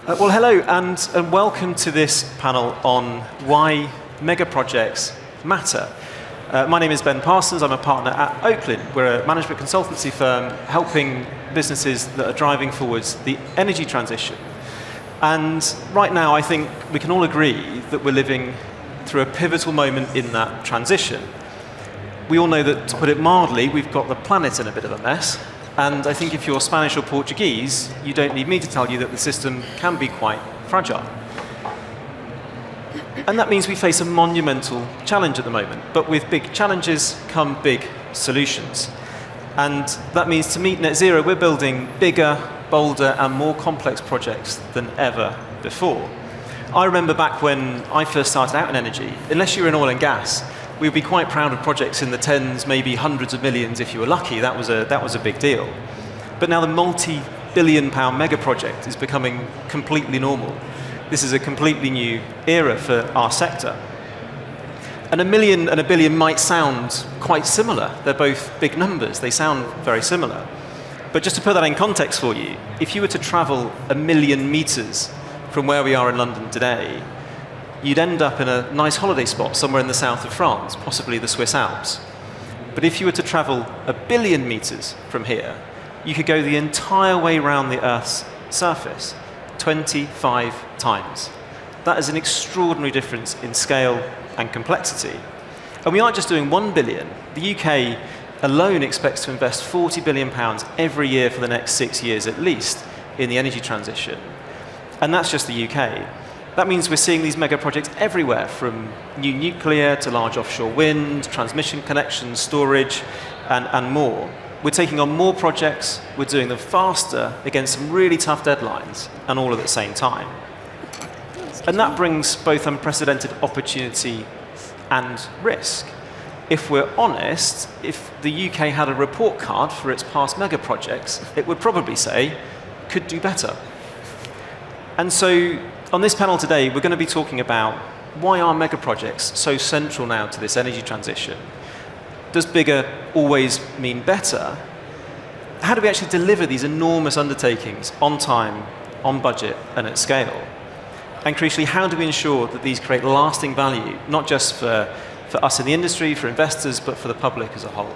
Well, hello, and welcome to this panel on why megaprojects matter. My name is Ben Parsons. I'm a partner at Oakland. We're a management consultancy firm helping businesses that are driving forwards the energy transition. And right now, I think we can all agree that we're living through a pivotal moment in that transition. We all know that, to put it mildly, we've got the planet in a bit of a mess. And I think if you're Spanish or Portuguese, you don't need me to tell you that the system can be quite fragile. And that means we face a monumental challenge at the moment. But with big challenges come big solutions. And that means to meet net zero, we're building bigger, bolder, and more complex projects than ever before. I remember back when I first started out in energy, unless you were in oil and gas, we would be quite proud of projects in the tens, maybe hundreds of millions if you were lucky. That was a big deal. But now the multi-billion-pound mega project is becoming completely normal. This is a completely new era for our sector. And a million and a billion might sound quite similar. They're both big numbers. They sound very similar. But just to put that in context for you, if you were to travel 1 million meters from where we are in London today, you'd end up in a nice holiday spot somewhere in the south of France, possibly the Swiss Alps. But if you were to travel 1 billion meters from here, you could go the entire way around the Earth's surface, 25 times. That is an extraordinary difference in scale and complexity. And we aren't just doing 1 billion. The UK alone expects to invest £40 billion every year for the next 6 years at least in the energy transition. And that's just the UK. That means we're seeing these mega projects everywhere, from new nuclear to large offshore wind, transmission connections, storage, and more. We're taking on more projects, we're doing them faster against some really tough deadlines, and all at the same time. And that brings both unprecedented opportunity and risk. If we're honest, if the UK had a report card for its past mega projects, it would probably say, could do better. And so, on this panel today, we're going to be talking about why are mega projects so central now to this energy transition? Does bigger always mean better? How do we actually deliver these enormous undertakings on time, on budget, and at scale? And crucially, how do we ensure that these create lasting value, not just for us in the industry, for investors, but for the public as a whole?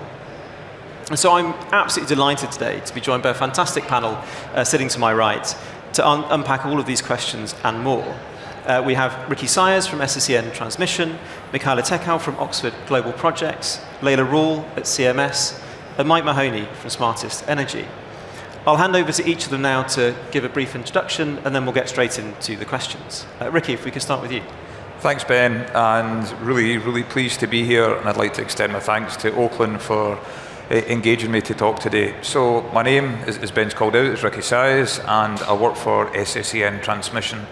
And so I'm absolutely delighted today to be joined by a fantastic panel sitting to my right, to unpack all of these questions and more. We have Ricky Sayers from SSEN Transmission, Michaela Tekau from Oxford Global Projects, Layla Rule at CMS, and Mike Mahoney from Smartest Energy. I'll hand over to each of them now to give a brief introduction, and then we'll get straight into the questions. Ricky, if we could start with you. Thanks, Ben, and really pleased to be here, and I'd like to extend my thanks to Oakland for engaging me to talk today. So my name, as Ben's called out, is Ricky Sayers, and I work for SSEN Transmission.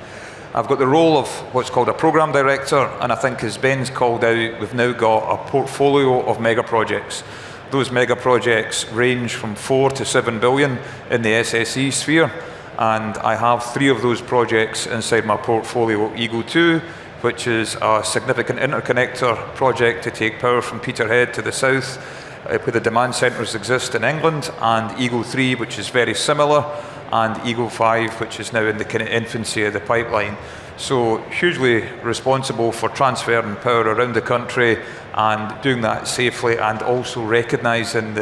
I've got the role of what's called a programme director, and I think as Ben's called out, we've now got a portfolio of mega projects. Those mega projects range from 4 to 7 billion in the SSE sphere, and I have 3 of those projects inside my portfolio: Eagle 2, which is a significant interconnector project to take power from Peterhead to the south, where the demand centres exist in England, and Eagle 3, which is very similar, and Eagle 5, which is now in the kind of infancy of the pipeline. So hugely responsible for transferring power around the country and doing that safely, and also recognising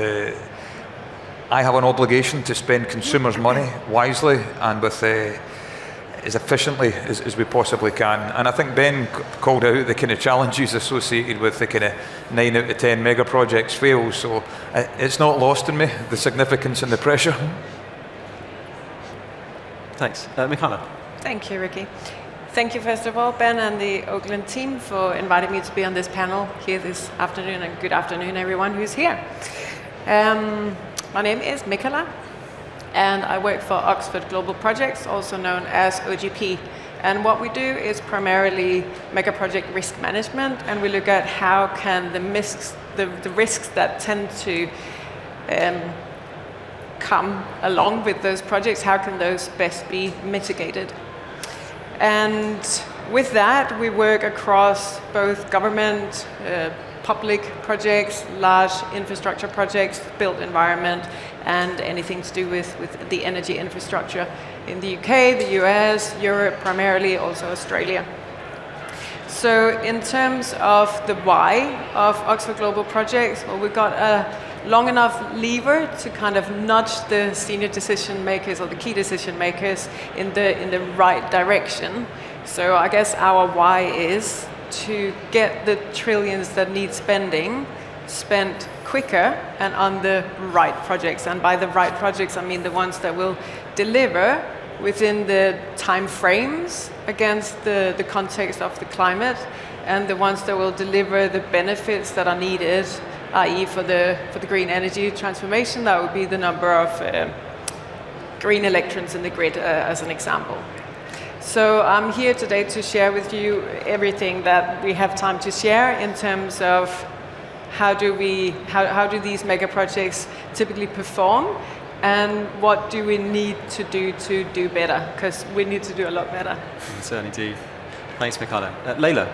I have an obligation to spend consumers' money wisely and with as efficiently as we possibly can. And I think Ben called out the kind of challenges associated with the kind of 9 out of 10 mega projects fail, so it's not lost on me, the significance and the pressure. Thanks. Michaela. Thank you, Ricky. Thank you, first of all, Ben and the Oakland team, for inviting me to be on this panel here this afternoon, and good afternoon, everyone who's here. My name is Michaela, and I work for Oxford Global Projects, also known as OGP. And what we do is primarily mega project risk management, and we look at how can the risks that tend to come along with those projects, how can those best be mitigated? And with that, we work across both government, public projects, large infrastructure projects, built environment, and anything to do with the energy infrastructure in the UK, the US, Europe primarily, also Australia. So in terms of the why of Oxford Global Projects, well, we've got a long enough lever to kind of nudge the senior decision makers or the key decision makers in the right direction. So I guess our why is to get the trillions that need spending spent quicker and on the right projects. And by the right projects, I mean the ones that will deliver within the time frames against the context of the climate, and the ones that will deliver the benefits that are needed, i.e. for the green energy transformation. That would be the number of green electrons in the grid, as an example. So I'm here today to share with you everything that we have time to share in terms of how do these mega projects typically perform, and what do we need to do better, because we need to do a lot better. We certainly do. Thanks, Michaela. Leila.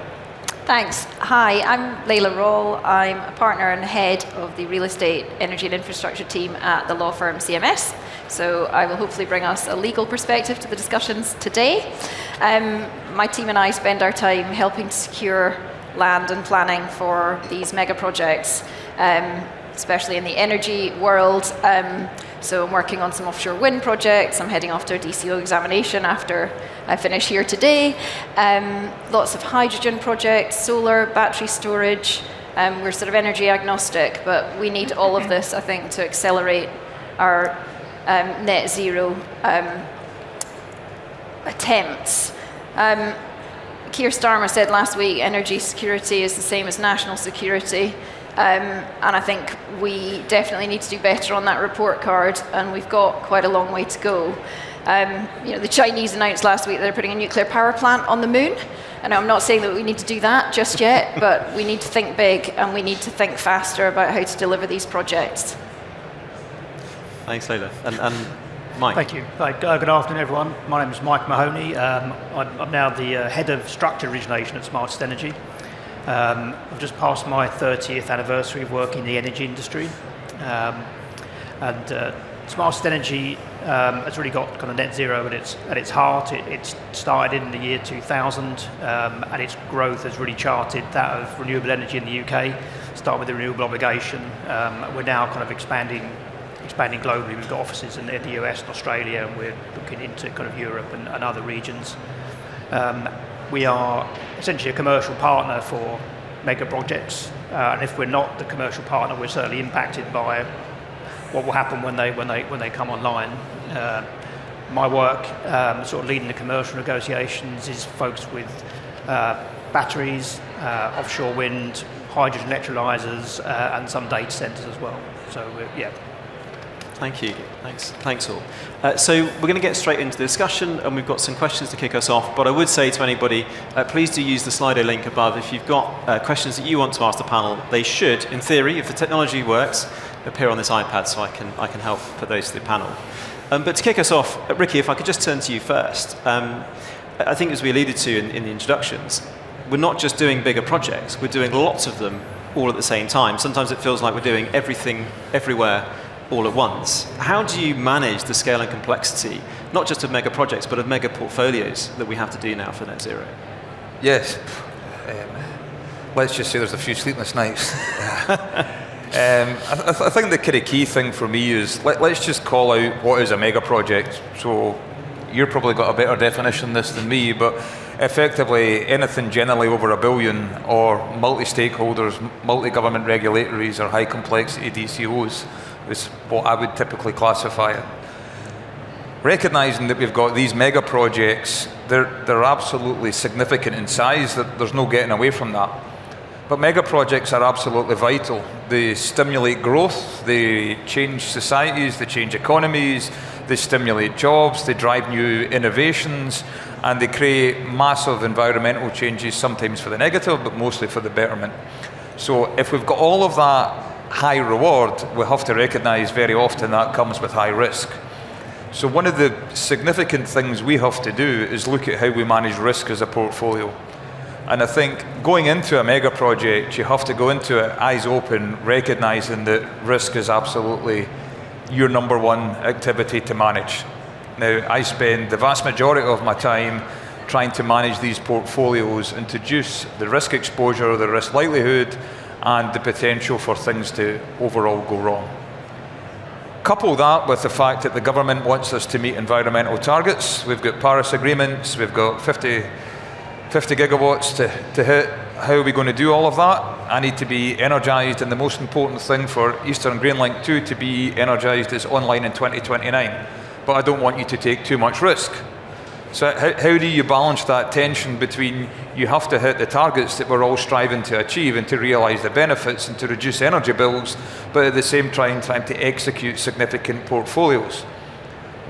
Thanks. Hi, I'm Leila Roll. I'm a partner and head of the real estate, energy and infrastructure team at the law firm CMS. So I will hopefully bring us a legal perspective to the discussions today. My team and I spend our time helping to secure land and planning for these mega projects, especially in the energy world. So I'm working on some offshore wind projects. I'm heading off to a DCO examination after I finish here today. Lots of hydrogen projects, solar, battery storage. We're sort of energy agnostic, but we need all of this, I think, to accelerate our net zero attempts. Keir Starmer said last week, energy security is the same as national security. And I think we definitely need to do better on that report card, and we've got quite a long way to go. The Chinese announced last week they're putting a nuclear power plant on the moon, and I'm not saying that we need to do that just yet, but we need to think big, and we need to think faster about how to deliver these projects. Thanks, Leila. And Mike. Thank you. Good afternoon, everyone. My name is Mike Mahoney. I'm now the head of structure origination at Smartest Energy. I've just passed my 30th anniversary of working in the energy industry. And Smartest Energy has really got kind of net zero at its heart. It started in the year 2000, and its growth has really charted that of renewable energy in the UK. Started with the renewable obligation. We're now kind of expanding globally. We've got offices in the US and Australia, and we're looking into kind of Europe and other regions. We are essentially a commercial partner for mega projects, and if we're not the commercial partner, we're certainly impacted by what will happen when they come online. My work, sort of leading the commercial negotiations, is focused with batteries, offshore wind, hydrogen electrolyzers, and some data centers as well. So yeah. Thank you. Thanks all. So we're going to get straight into the discussion, and we've got some questions to kick us off. But I would say to anybody, please do use the Slido link above. If you've got questions that you want to ask the panel, they should, in theory, if the technology works, appear on this iPad, so I can help put those to the panel. But to kick us off, Ricky, if I could just turn to you first. I think, as we alluded to in the introductions, we're not just doing bigger projects. We're doing lots of them all at the same time. Sometimes it feels like we're doing everything, everywhere, all at once. How do you manage the scale and complexity, not just of mega projects, but of mega portfolios that we have to do now for net zero? Yes. Let's just say there's a few sleepless nights. I think the kind of key thing for me is let's just call out what is a mega project. So you've probably got a better definition of this than me, but effectively anything generally over $1 billion, or multi-stakeholders, multi-government regulatories, or high complexity DCOs is what I would typically classify it. Recognising that we've got these mega projects, they're absolutely significant in size, that there's no getting away from that. But mega projects are absolutely vital. They stimulate growth, they change societies, they change economies, they stimulate jobs, they drive new innovations, and they create massive environmental changes, sometimes for the negative, but mostly for the betterment. So if we've got all of that high reward, we have to recognise very often that comes with high risk. So one of the significant things we have to do is look at how we manage risk as a portfolio. And I think going into a mega project, you have to go into it eyes open, recognising that risk is absolutely your number one activity to manage. Now, I spend the vast majority of my time trying to manage these portfolios and to reduce the risk exposure, the risk likelihood, and the potential for things to overall go wrong. Couple that with the fact that the government wants us to meet environmental targets. We've got Paris agreements, we've got 50 gigawatts to hit. How are we going to do all of that? I need to be energised, and the most important thing for Eastern Green Link 2 to be energised is online in 2029. But I don't want you to take too much risk. So how do you balance that tension between you have to hit the targets that we're all striving to achieve and to realise the benefits and to reduce energy bills, but at the same time trying to execute significant portfolios?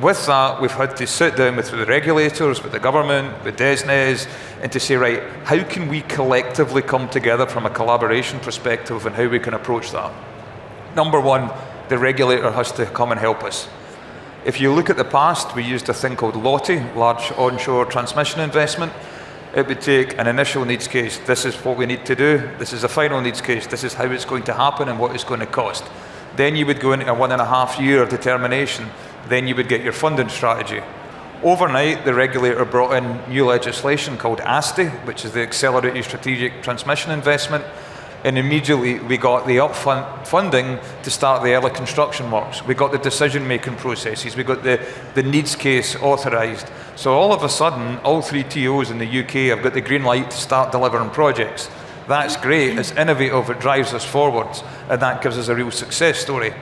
With that, we've had to sit down with the regulators, with the government, with DESNZ, and to say, right, how can we collectively come together from a collaboration perspective and how we can approach that? Number one, the regulator has to come and help us. If you look at the past, we used a thing called LOTI, Large Onshore Transmission Investment. It would take an initial needs case. This is what we need to do. This is a final needs case. This is how it's going to happen and what it's going to cost. Then you would go into a 1.5 year determination. Then you would get your funding strategy. Overnight, the regulator brought in new legislation called ASTI, which is the Accelerated Strategic Transmission Investment. And immediately we got the upfront funding to start the early construction works. We got the decision-making processes. We got the needs case authorised. So all of a sudden, all 3 TOs in the UK have got the green light to start delivering projects. That's great. It's innovative. It drives us forwards. And that gives us a real success story.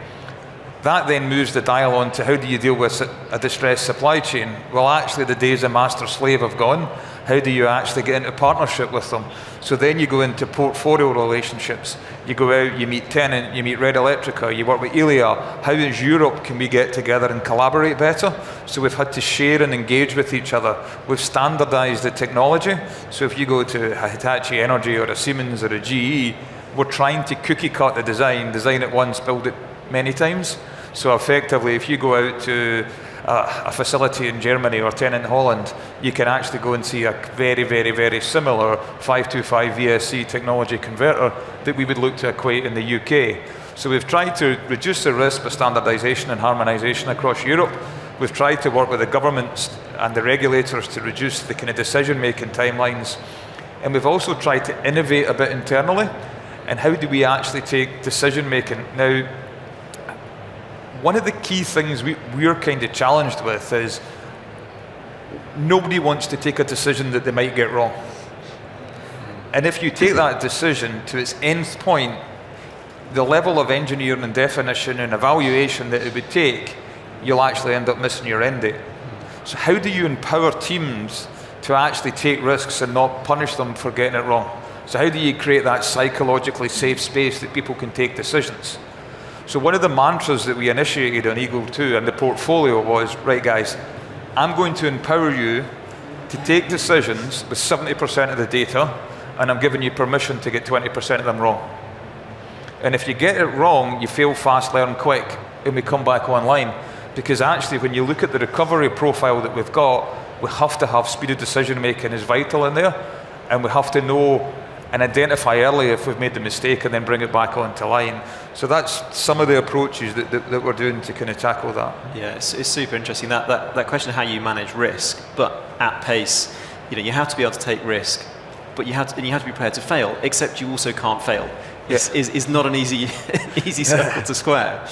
That then moves the dial on to how do you deal with a distressed supply chain? Well, actually, the days of master-slave have gone. How do you actually get into partnership with them? So then you go into portfolio relationships. You go out, you meet Tenant, you meet Red Electrica, you work with Elia. How as Europe can we get together and collaborate better? So we've had to share and engage with each other. We've standardized the technology. So if you go to a Hitachi Energy or a Siemens or a GE, we're trying to cookie cut the design it once, build it many times. So effectively, if you go out to a facility in Germany or Tenant in Holland, you can actually go and see a very, very, very similar 525 VSC technology converter that we would look to equate in the UK. So we've tried to reduce the risk by standardisation and harmonisation across Europe. We've tried to work with the governments and the regulators to reduce the kind of decision-making timelines. And we've also tried to innovate a bit internally. And how do we actually take decision-making? Now, one of the key things we're kind of challenged with is nobody wants to take a decision that they might get wrong. And if you take that decision to its nth point, the level of engineering and definition and evaluation that it would take, you'll actually end up missing your end date. So how do you empower teams to actually take risks and not punish them for getting it wrong? So how do you create that psychologically safe space that people can take decisions? So one of the mantras that we initiated on Eagle 2 and the portfolio was, right guys, I'm going to empower you to take decisions with 70% of the data, and I'm giving you permission to get 20% of them wrong. And if you get it wrong, you fail fast, learn quick, and we come back online. Because actually, when you look at the recovery profile that we've got, we have to have speed of decision making is vital in there, and we have to know and identify early if we've made the mistake and then bring it back onto line. So that's some of the approaches that we're doing to kind of tackle that. Yeah, it's super interesting, that question of how you manage risk, but at pace. You have to be able to take risk, but you have to be prepared to fail, except you also can't fail. Is not an easy circle to square.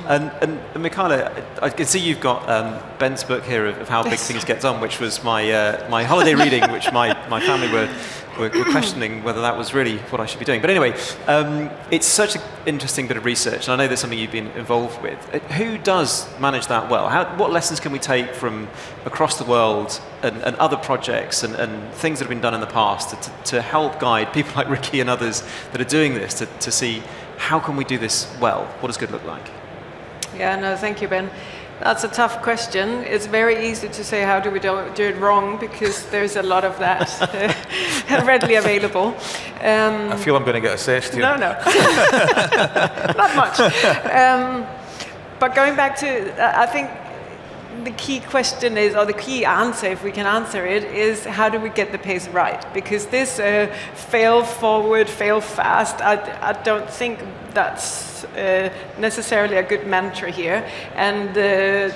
And Michaela, I can see you've got Ben's book here of How Big Things Get Done, which was my holiday reading, which my family were questioning whether that was really what I should be doing. But anyway, it's such an interesting bit of research, and I know that's something you've been involved with. Who does manage that well? What lessons can we take from across the world and other projects and things that have been done in the past to help guide people like Ricky and others that are doing this to see how can we do this well? What does good look like? Yeah, no, thank you, Ben. That's a tough question. It's very easy to say how do we do it wrong, because there's a lot of that readily available. I feel I'm going to get assessed here. No. Not much. But going back to, I think the key question is, or the key answer, if we can answer it, is how do we get the pace right? Because this fail forward, fail fast, I don't think that's necessarily a good mantra here. And the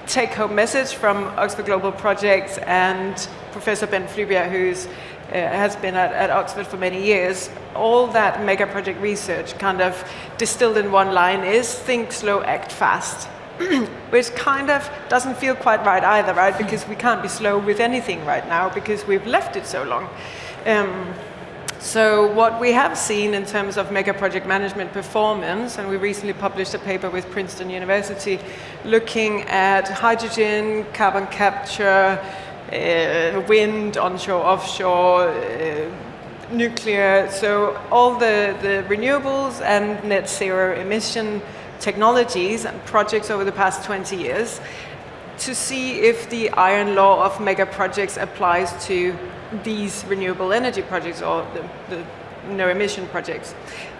take-home message from Oxford Global Projects and Professor Ben Flyvbjerg, who's has been at Oxford for many years, all that mega project research kind of distilled in one line is think slow, act fast. Which kind of doesn't feel quite right either, right? Because we can't be slow with anything right now because we've left it so long. So what we have seen in terms of mega project management performance, and we recently published a paper with Princeton University looking at hydrogen, carbon capture, wind, onshore, offshore, nuclear, so all the renewables and net zero emission technologies and projects over the past 20 years to see if the iron law of mega projects applies to these renewable energy projects or the no emission projects.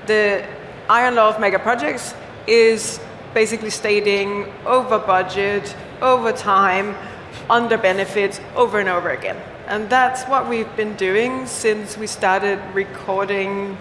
The iron law of mega projects is basically stating over budget, over time, under benefits, over and over again. And that's what we've been doing since we started recording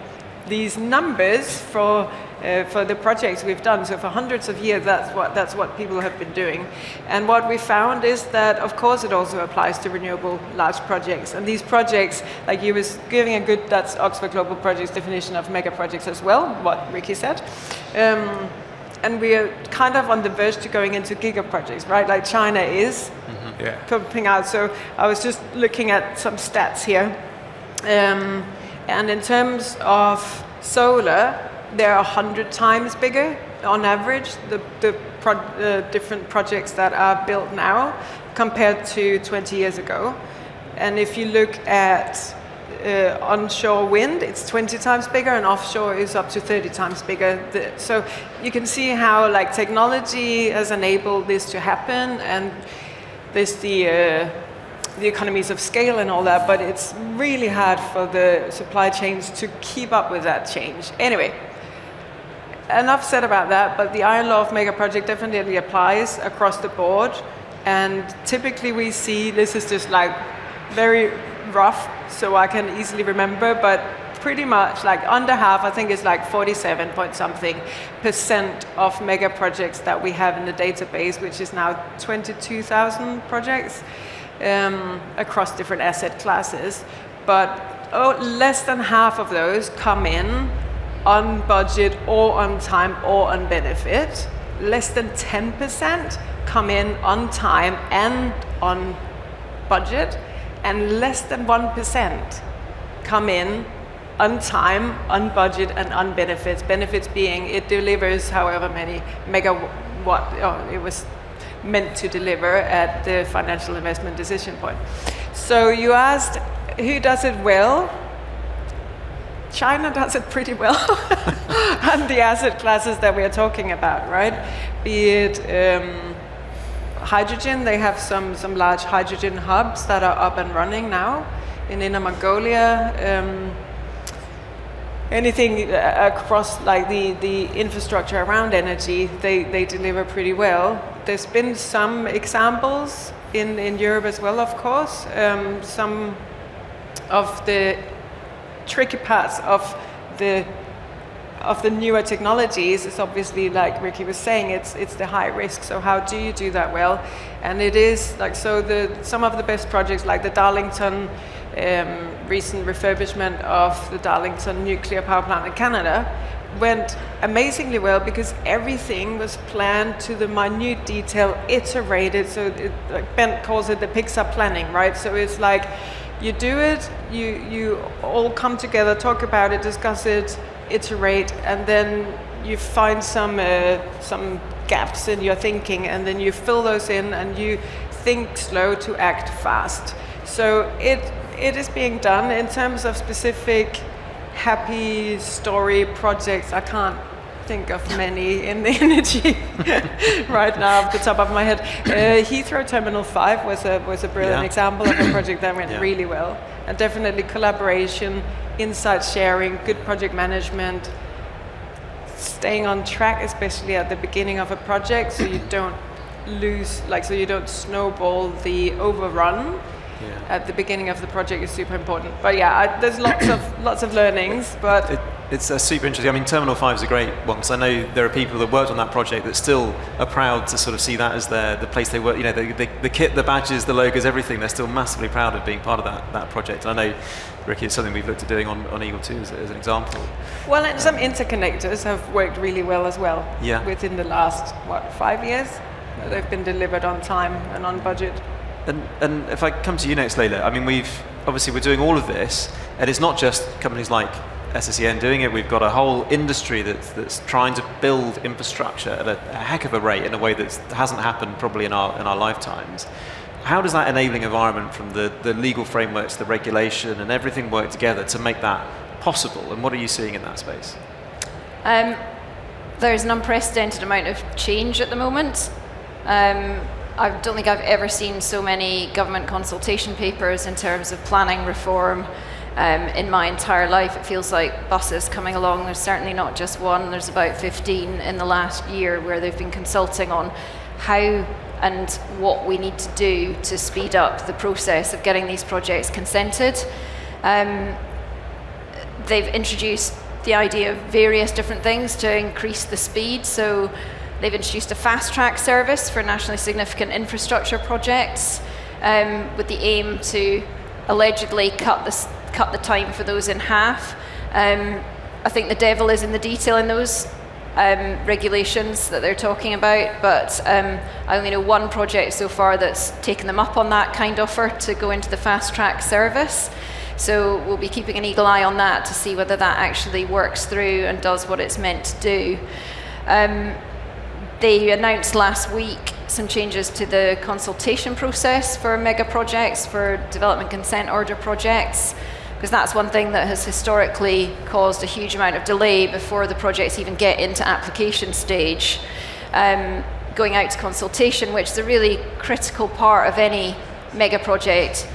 these numbers for the projects we've done. So for hundreds of years, that's what people have been doing. And what we found is that, of course, it also applies to renewable large projects. And these projects, like you was giving a good, that's Oxford Global Projects definition of mega projects as well, what Ricky said. And we are kind of on the verge to going into gigaprojects, right? Like China is pumping out. So I was just looking at some stats here. And in terms of solar, they're 100 times bigger on average, the different projects that are built now compared to 20 years ago. And if you look at onshore wind, it's 20 times bigger, and offshore is up to 30 times bigger. So you can see how like technology has enabled this to happen, and there's the economies of scale and all that, but it's really hard for the supply chains to keep up with that change. Anyway, enough said about that, but the iron law of mega project definitely applies across the board. And typically we see, this is just like very rough, so I can easily remember, but pretty much like under half, I think it's like 47 point something % of mega projects that we have in the database, which is now 22,000 projects across different asset classes. But less than half of those come in on budget or on time or on benefit. Less than 10% come in on time and on budget, and less than 1% come in on time, on budget, and on benefits. Benefits being it delivers however many megawatt it was meant to deliver at the financial investment decision point. So you asked who does it well? China does it pretty well and the asset classes that we are talking about, right? Be it hydrogen, they have some large hydrogen hubs that are up and running now in Inner Mongolia. Anything across like the infrastructure around energy, they deliver pretty well. There's been some examples in Europe as well, of course. Some of the tricky parts of the newer technologies is obviously, like Ricky was saying, it's the high risk. So how do you do that well? And it is like, so some of the best projects like the Darlington recent refurbishment of the Darlington nuclear power plant in Canada went amazingly well because everything was planned to the minute detail, iterated. So like Ben calls it the Pixar planning, right? So it's like you do it, you all come together, talk about it, discuss it, iterate, and then you find some gaps in your thinking, and then you fill those in, and you think slow to act fast. So it is being done. In terms of specific happy story projects, I can't think of many in the energy right now off the top of my head. Heathrow Terminal 5 was a brilliant example of a project that went really well. And definitely collaboration, insight sharing, good project management, staying on track, especially at the beginning of a project, so you don't lose, like, so you don't snowball the overrun Yeah. at the beginning of the project is super important. But yeah, there's lots of learnings, but It's super interesting. I mean, Terminal 5 is a great one because I know there are people that worked on that project that still are proud to sort of see that as the place they work. You know, the kit, the badges, the logos, everything. They're still massively proud of being part of that project. And I know, Ricky, it's something we've looked at doing on Eagle 2 as an example. well, and some interconnectors have worked really well as well. Yeah. Within the last 5 years, they've been delivered on time and on budget. And if I come to you next, Leila, I mean, we're doing all of this, and it's not just companies like SSEN doing it. We've got a whole industry that's trying to build infrastructure at a heck of a rate in a way that hasn't happened probably in our lifetimes. How does that enabling environment from the legal frameworks, the regulation, and everything work together to make that possible? And what are you seeing in that space? There's an unprecedented amount of change at the moment. I don't think I've ever seen so many government consultation papers in terms of planning reform in my entire life. It feels like buses coming along. There's certainly not just one. There's about 15 in the last year where they've been consulting on how and what we need to do to speed up the process of getting these projects consented. They've introduced the idea of various different things to increase the speed. So they've introduced a fast-track service for nationally significant infrastructure projects with the aim to allegedly cut the time for those in half. I think the devil is in the detail in those regulations that they're talking about, but I only know one project so far that's taken them up on that kind offer to go into the fast-track service. So we'll be keeping an eagle eye on that to see whether that actually works through and does what it's meant to do. They announced last week some changes to the consultation process for megaprojects, for development consent order projects, because that's one thing that has historically caused a huge amount of delay before the projects even get into application stage. Going out to consultation, which is a really critical part of any megaproject,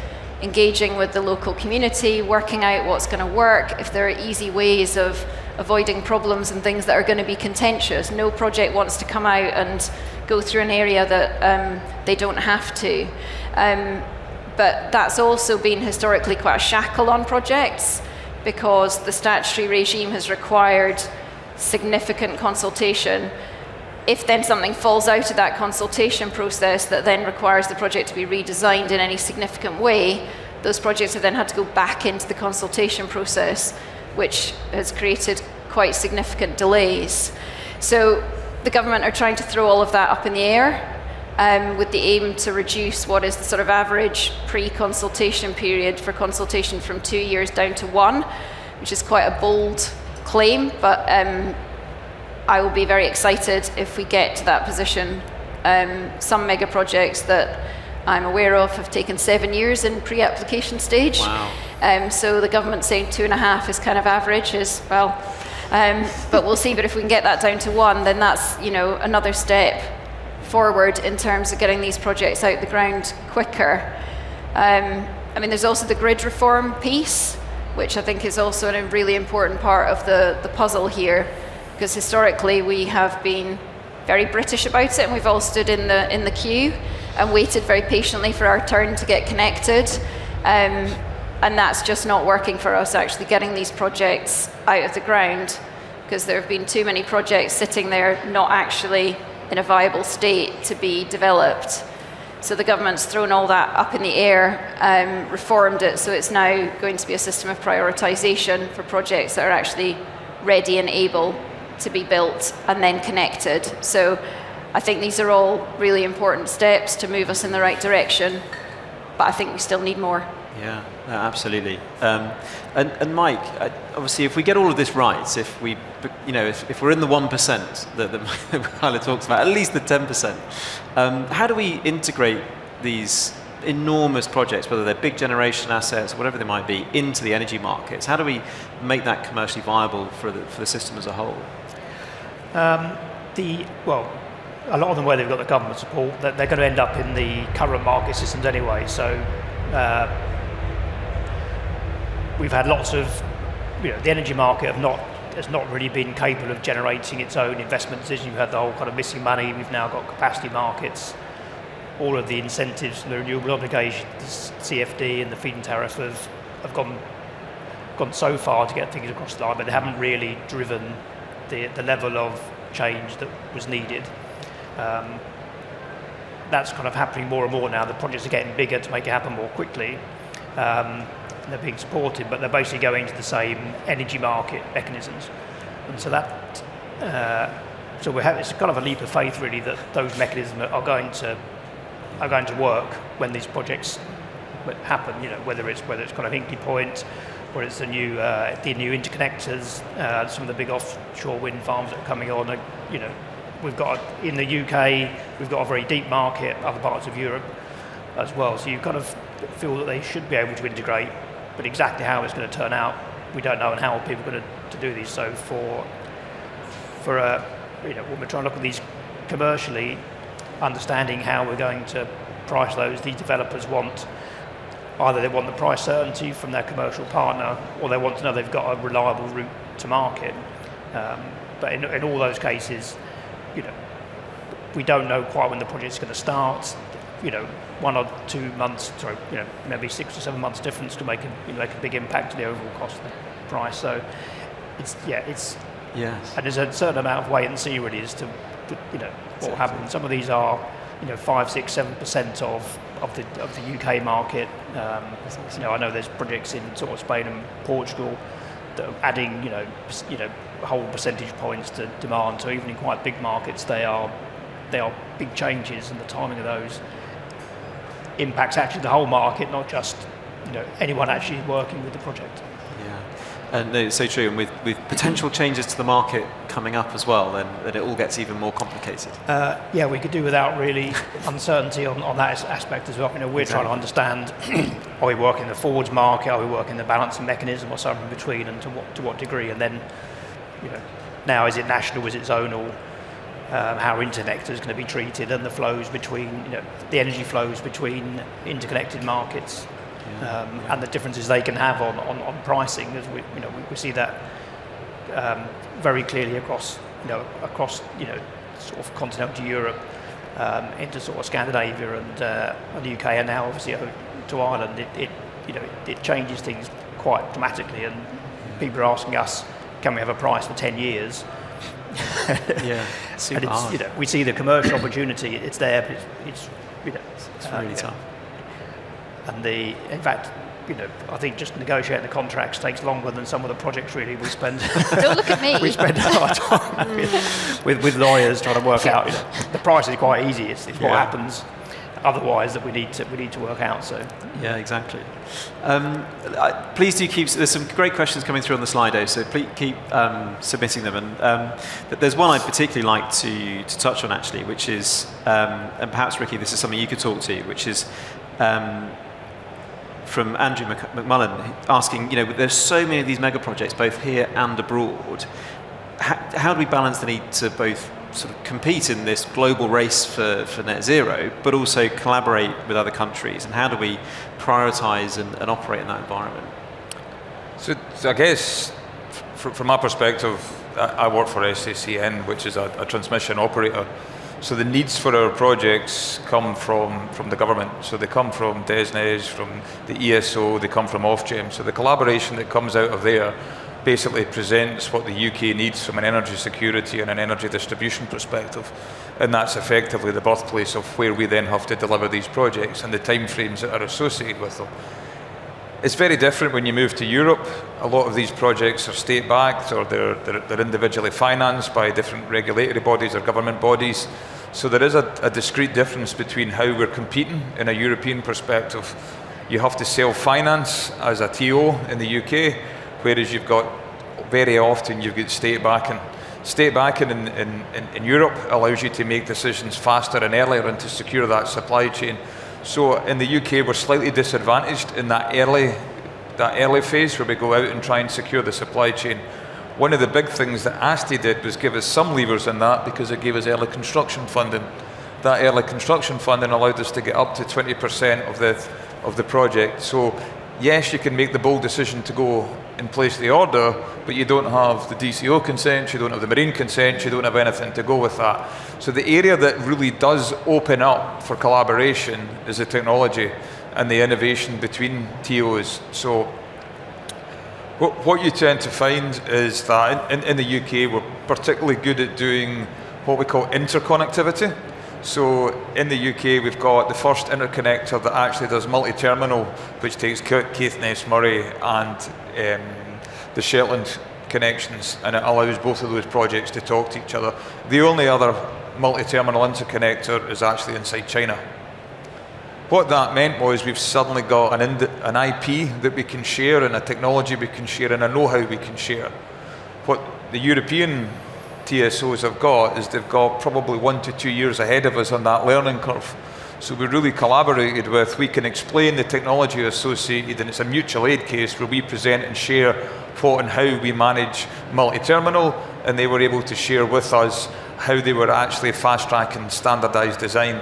engaging with the local community, working out what's going to work, if there are easy ways of avoiding problems and things that are going to be contentious. No project wants to come out and go through an area that they don't have to. But that's also been historically quite a shackle on projects because the statutory regime has required significant consultation. If then something falls out of that consultation process that then requires the project to be redesigned in any significant way, those projects have then had to go back into the consultation process, which has created quite significant delays. So the government are trying to throw all of that up in the air with the aim to reduce what is the sort of average pre-consultation period for consultation from 2 years down to 1, which is quite a bold claim, but I will be very excited if we get to that position. Some mega projects that I'm aware of have taken 7 years in pre-application stage. Wow. So the government saying 2.5 is kind of average as well. But we'll see. But if we can get that down to 1, then that's, you know, another step forward in terms of getting these projects out the ground quicker. I mean, there's also the grid reform piece, which I think is also a really important part of the puzzle here, because historically we have been very British about it, and we've all stood in the queue and waited very patiently for our turn to get connected. And that's just not working for us, actually getting these projects out of the ground, because there have been too many projects sitting there not actually in a viable state to be developed. So the government's thrown all that up in the air, reformed it, so it's now going to be a system of prioritization for projects that are actually ready and able to be built and then connected. So I think these are all really important steps to move us in the right direction, but I think we still need more. Yeah, no, absolutely. And Mike, obviously, if we get all of this right, if we, you know, if we're in the 1% that Michaela talks about, at least the 10%, how do we integrate these enormous projects, whether they're big generation assets, whatever they might be, into the energy markets? How do we make that commercially viable for the system as a whole? Well, a lot of them where they've got the government support, they're going to end up in the current market systems anyway. So we've had lots of, you know, the energy market of not has not really been capable of generating its own investment decision. You've had the whole kind of missing money. We've now got capacity markets. All of the incentives, the renewable obligations, CFD and the feed-in tariff have gone so far to get things across the line, but they haven't really driven the level of change that was needed. That's kind of happening more and more now. The projects are getting bigger to make it happen more quickly. They're being supported, but they're basically going to the same energy market mechanisms. And so that, it's kind of a leap of faith really that those mechanisms are going to work when these projects happen. Whether it's kind of Hinkley Point, or it's the new interconnectors, some of the big offshore wind farms that are coming on. We've got in the UK, we've got a very deep market, other parts of Europe as well. So you kind of feel that they should be able to integrate, but exactly how it's going to turn out, we don't know, and how people are going to do these. So when we're trying to look at these commercially, understanding how we're going to price those, these developers want, either they want the price certainty from their commercial partner, or they want to know they've got a reliable route to market. But in all those cases, we don't know quite when the project's going to start. 1 or 2 months, maybe 6 or 7 months difference to make a big impact to the overall cost of the price. So it's yes. And there's a certain amount of wait and see really as to what will happen. Some of these are 5, 6, 7% of the UK market. I know there's projects in sort of Spain and Portugal that are adding whole percentage points to demand. So even in quite big markets, they are big changes, and the timing of those impacts actually the whole market, not just anyone actually working with the project. Yeah, and it's so true. And with potential changes to the market coming up as well, then it all gets even more complicated. We could do without really uncertainty on that aspect as well. We're trying to understand: are we working the forwards market? Are we working the balancing mechanism, or something in between? And to what degree? And then, now is it national? Is it zonal? How interconnectors are going to be treated, and the flows between, the energy flows between interconnected markets, and the differences they can have on pricing. As we see that very clearly across sort of continental Europe, into sort of Scandinavia and the UK, and now obviously to Ireland. It changes things quite dramatically, and people are asking us, can we have a price for 10 years? Super and hard. We see the commercial opportunity. It's there, but it's really tough. And in fact, I think just negotiating the contracts takes longer than some of the projects. Really, we spend. Don't look at me. We spend a lot of time with lawyers trying to work out. The price is quite easy. It's what happens. Otherwise, that we need to work out. So yeah, exactly. Please do keep. There's some great questions coming through on the Slido, so please keep submitting them. And there's one I'd particularly like to touch on actually, which is, and perhaps Ricky, this is something you could talk to, which is from Andrew McMullen asking, there's so many of these mega projects both here and abroad. How do we balance the need to both sort of compete in this global race for net zero, but also collaborate with other countries? And how do we prioritize and operate in that environment? So I guess from my perspective, I work for SACN, which is a transmission operator. So the needs for our projects come from the government. So they come from DESNZ, from the ESO, they come from Ofgem. So the collaboration that comes out of there basically presents what the UK needs from an energy security and an energy distribution perspective. And that's effectively the birthplace of where we then have to deliver these projects and the timeframes that are associated with them. It's very different when you move to Europe. A lot of these projects are state-backed, or they're individually financed by different regulatory bodies or government bodies. So there is a discrete difference between how we're competing in a European perspective. You have to self-finance as a TO in the UK, whereas very often you've got state backing. State backing in Europe allows you to make decisions faster and earlier and to secure that supply chain. So in the UK, we're slightly disadvantaged in that early phase where we go out and try and secure the supply chain. One of the big things that ASTI did was give us some levers in that, because it gave us early construction funding. That early construction funding allowed us to get up to 20% of the project. So yes, you can make the bold decision to go and place the order, but you don't have the DCO consent, you don't have the marine consent, you don't have anything to go with that. So the area that really does open up for collaboration is the technology and the innovation between TOs. So what you tend to find is that in the UK, we're particularly good at doing what we call interconnectivity. So in the UK, we've got the first interconnector that actually does multi-terminal, which takes Caithness, Murray, and the Shetland connections, and it allows both of those projects to talk to each other. The only other multi-terminal interconnector is actually inside China. What that meant was we've suddenly got an IP that we can share, and a technology we can share, and a know-how we can share. What the European TSOs have got is they've got probably 1 to 2 years ahead of us on that learning curve. So we really collaborated with, we can explain the technology associated, and it's a mutual aid case where we present and share what and how we manage multi-terminal, and they were able to share with us how they were actually fast-tracking standardized design.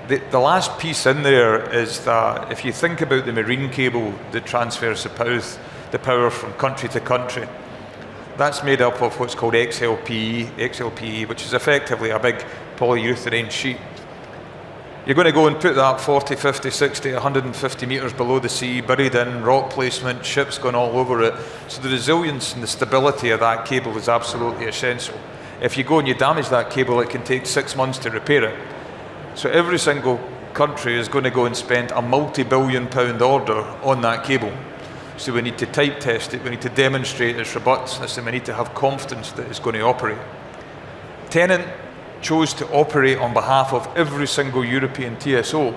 The last piece in there is that if you think about the marine cable that transfers the power from country to country, that's made up of what's called XLPE, which is effectively a big polyurethane sheet. You're going to go and put that 40, 50, 60, 150 metres below the sea, buried in, rock placement, ships going all over it. So the resilience and the stability of that cable is absolutely essential. If you go and you damage that cable, it can take 6 months to repair it. So every single country is going to go and spend a multi-billion-pound order on that cable. So we need to type test it, we need to demonstrate its robustness, and we need to have confidence that it's going to operate. Tennant chose to operate on behalf of every single European TSO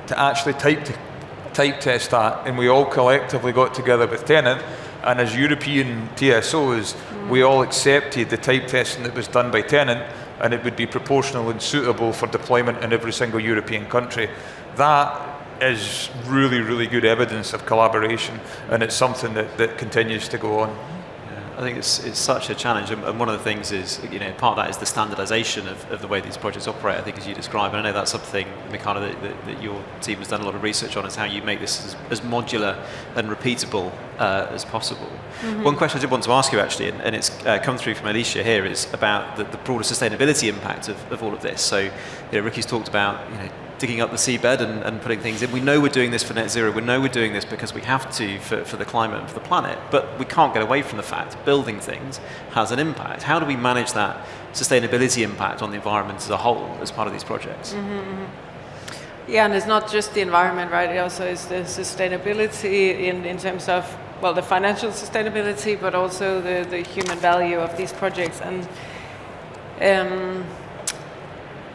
to actually type test that, and we all collectively got together with Tennant, and as European TSOs, we all accepted the type testing that was done by Tennant, and it would be proportional and suitable for deployment in every single European country. That is really, really good evidence of collaboration, and it's something that continues to go on. I think it's such a challenge, and one of the things is, part of that is the standardization of the way these projects operate, I think, as you describe. And I know that's something, Mikhaila, that your team has done a lot of research on, is how you make this as modular and repeatable as possible. Mm-hmm. One question I did want to ask you, actually, and it's come through from Alicia here, is about the broader sustainability impact of all of this. So, Ricky's talked about, digging up the seabed and putting things in. We know we're doing this for net zero. We know we're doing this because we have to for the climate and for the planet, but we can't get away from the fact building things has an impact. How do we manage that sustainability impact on the environment as a whole as part of these projects? Mm-hmm. Yeah, and it's not just the environment, right? It also is the sustainability in terms of, well, the financial sustainability, but also the human value of these projects. And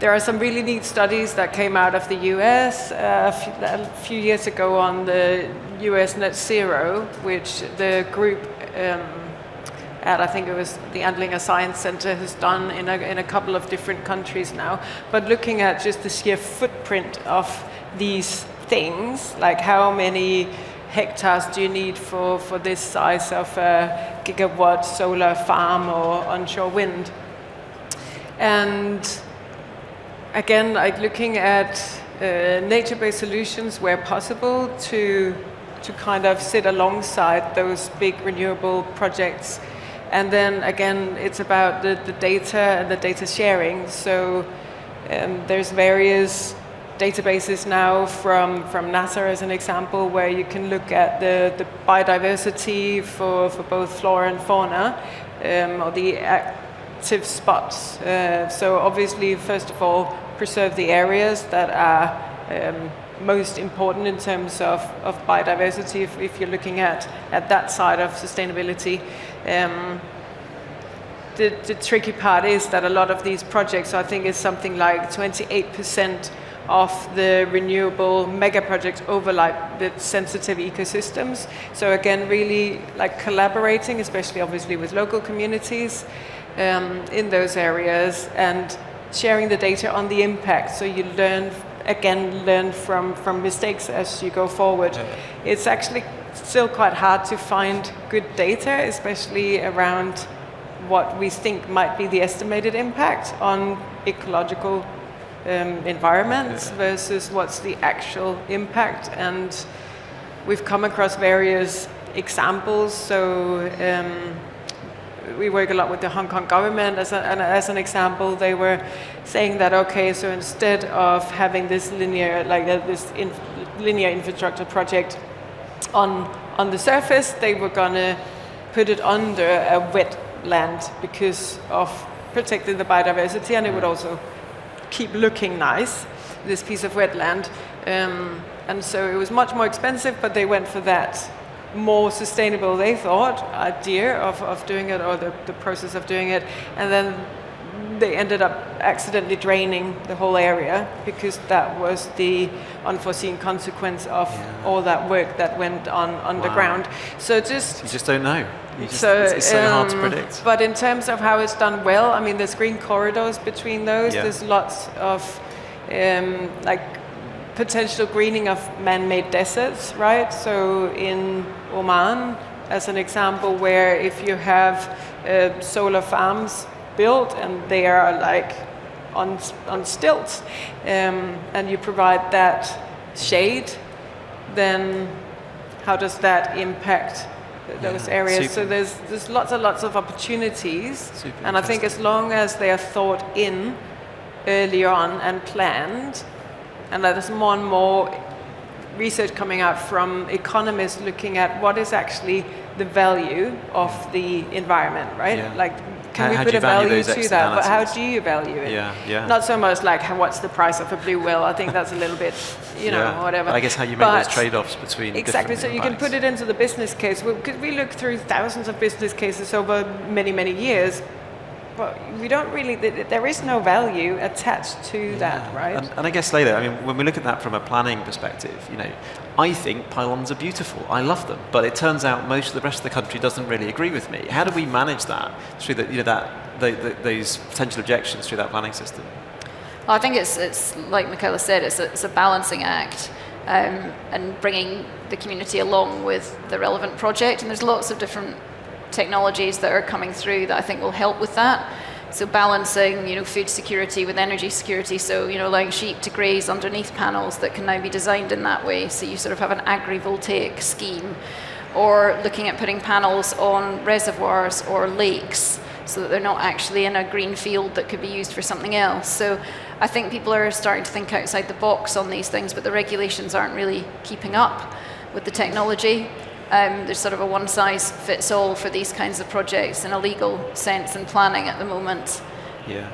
there are some really neat studies that came out of the US a few years ago on the US net zero, which the group at, I think it was the Andlinger Science Center, has done in a couple of different countries now. But looking at just the sheer footprint of these things, like how many hectares do you need for this size of a gigawatt solar farm or onshore wind? And again, like looking at nature-based solutions where possible to kind of sit alongside those big renewable projects. And then again, it's about the data and the data sharing. So there's various databases now from NASA as an example, where you can look at the biodiversity for both flora and fauna, or the active spots. So obviously, first of all, preserve the areas that are most important in terms of biodiversity, if you're looking at that side of sustainability. The tricky part is that a lot of these projects, I think, is something like 28% of the renewable megaprojects overlap with sensitive ecosystems. So again, really like collaborating, especially obviously with local communities in those areas, and sharing the data on the impact, so you learn from mistakes as you go forward. It's actually still quite hard to find good data, especially around what we think might be the estimated impact on ecological environments versus what's the actual impact. And we've come across various examples. So we work a lot with the Hong Kong government as an example. They were saying that, okay, so instead of having this linear infrastructure project on the surface, they were gonna put it under a wetland because of protecting the biodiversity, and it would also keep looking nice, this piece of wetland. And so it was much more expensive, but they went for that more sustainable, they thought, idea of doing it, or the process of doing it. And then they ended up accidentally draining the whole area because that was the unforeseen consequence of all that work that went on underground. So you just don't know. It's so hard to predict. But in terms of how it's done well, I mean, there's green corridors between those. Yeah. There's lots of potential greening of man-made deserts, right? So in Oman, as an example, where if you have solar farms built and they are like on stilts, and you provide that shade, then how does that impact those areas? Super. So there's lots and lots of opportunities, Super and I think as long as they are thought in early on and planned, and there's more and more research coming out from economists looking at what is actually the value of the environment, right? Yeah. Like, can How we do put you a value value those to that? But how externalities? do you value it? Yeah. Not so much like what's the price of a blue whale. I think that's a little bit, whatever. I guess how you make those trade-offs between exactly. So different you can impacts. put it into the business case. Because we look through thousands of business cases over many, many years, but we don't really. There is no value attached to that, right? And I guess later, I mean, when we look at that from a planning perspective, I think pylons are beautiful. I love them, but it turns out most of the rest of the country doesn't really agree with me. How do we manage that through those potential objections through that planning system? Well, I think it's like Michaela said, it's a balancing act, and bringing the community along with the relevant project. And there's lots of different technologies that are coming through that I think will help with that. So balancing, food security with energy security. So, allowing sheep to graze underneath panels that can now be designed in that way. So you sort of have an agrivoltaic scheme, or looking at putting panels on reservoirs or lakes so that they're not actually in a green field that could be used for something else. So I think people are starting to think outside the box on these things, but the regulations aren't really keeping up with the technology. There's sort of a one-size-fits-all for these kinds of projects in a legal sense and planning at the moment. Yeah,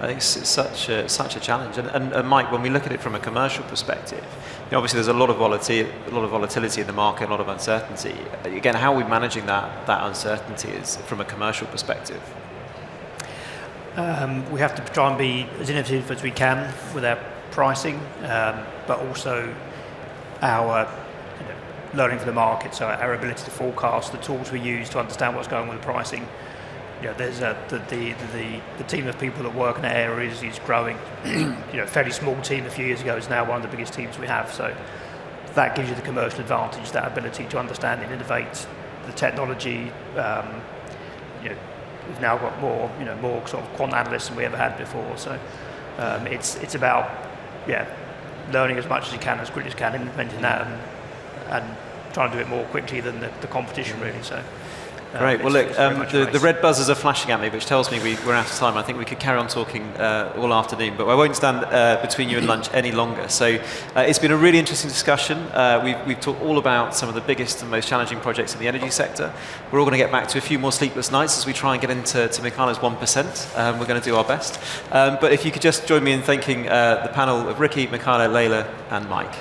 I think it's such a challenge. And Mike, when we look at it from a commercial perspective, obviously there's a lot of volatility in the market, a lot of uncertainty. Again, how are we managing that uncertainty from a commercial perspective? We have to try and be as innovative as we can with our pricing, but also our learning from the market, so our ability to forecast, the tools we use to understand what's going on with the pricing. There's the team of people that work in that area is growing. A fairly small team a few years ago is now one of the biggest teams we have. So that gives you the commercial advantage, that ability to understand and innovate the technology. We've now got more sort of quant analysts than we ever had before. So it's about learning as much as you can, as quickly as you can, implementing that, and trying to do it more quickly than the competition, really. So. Great. Well, look, the red buzzers are flashing at me, which tells me we're out of time. I think we could carry on talking all afternoon, but I won't stand between you and lunch any longer. So it's been a really interesting discussion. We've talked all about some of the biggest and most challenging projects in the energy sector. We're all going to get back to a few more sleepless nights as we try and get into Michaela's 1%. We're going to do our best. But if you could just join me in thanking the panel of Ricky, Michaela, Leila, and Mike.